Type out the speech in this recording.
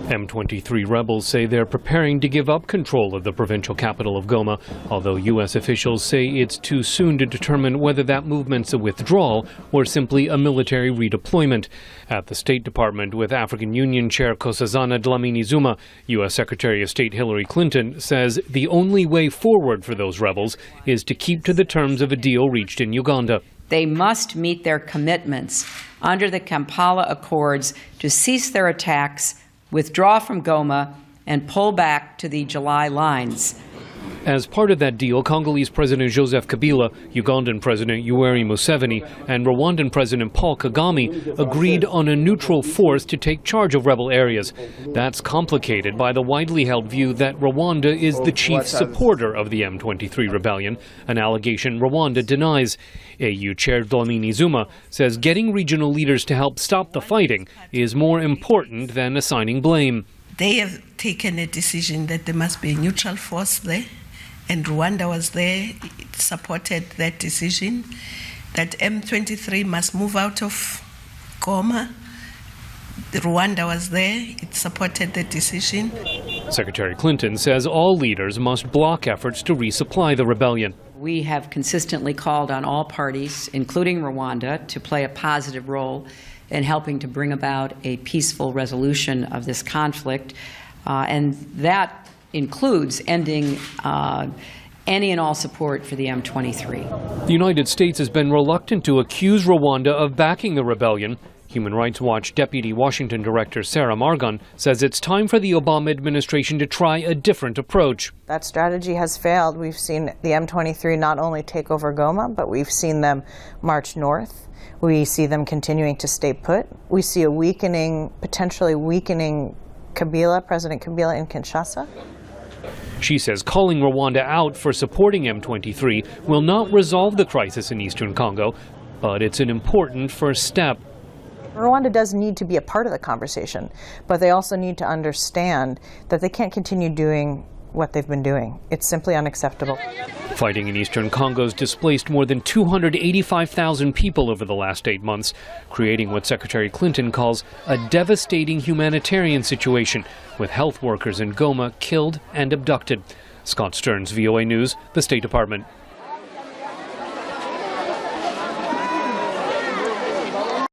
M23 rebels say they're preparing to give up control of the provincial capital of Goma, although U.S. officials say it's too soon to determine whether that movement's a withdrawal or simply a military redeployment. At the State Department, with African Union Chair Nkosazana Dlamini-Zuma, U.S. Secretary of State Hillary Clinton says the only way forward for those rebels is to keep to the terms of a deal reached in Uganda. They must meet their commitments under the Kampala Accords to cease their attacks, withdraw from Goma, and pull back to the July lines. As part of that deal, Congolese President Joseph Kabila, Ugandan President Yoweri Museveni, and Rwandan President Paul Kagame agreed on a neutral force to take charge of rebel areas. That's complicated by the widely held view that Rwanda is the chief supporter of the M23 rebellion, an allegation Rwanda denies. AU Chair Dlamini-Zuma says getting regional leaders to help stop the fighting is more important than assigning blame. They have taken a decision that there must be a neutral force there, and Rwanda was there, it supported that decision, that M23 must move out of Goma. Rwanda was there, it supported the decision. Secretary Clinton says all leaders must block efforts to resupply the rebellion. We have consistently called on all parties, including Rwanda, to play a positive role in helping to bring about a peaceful resolution of this conflict. And that includes ending any and all support for the M23. The United States has been reluctant to accuse Rwanda of backing the rebellion. Human Rights Watch Deputy Washington Director Sarah Margon says it's time for the Obama administration to try a different approach. That strategy has failed. We've seen the M23 not only take over Goma, but we've seen them march north. We see them continuing to stay put. We see a weakening, potentially weakening President Kabila in Kinshasa. She says calling Rwanda out for supporting M23 will not resolve the crisis in eastern Congo, but it's an important first step. Rwanda does need to be a part of the conversation, but they also need to understand that they can't continue doing what they've been doing. It's simply unacceptable. Fighting in eastern Congo's displaced more than 285,000 people over the last 8 months, creating what Secretary Clinton calls a devastating humanitarian situation, with health workers in Goma killed and abducted. Scott Stearns, VOA News, the State Department.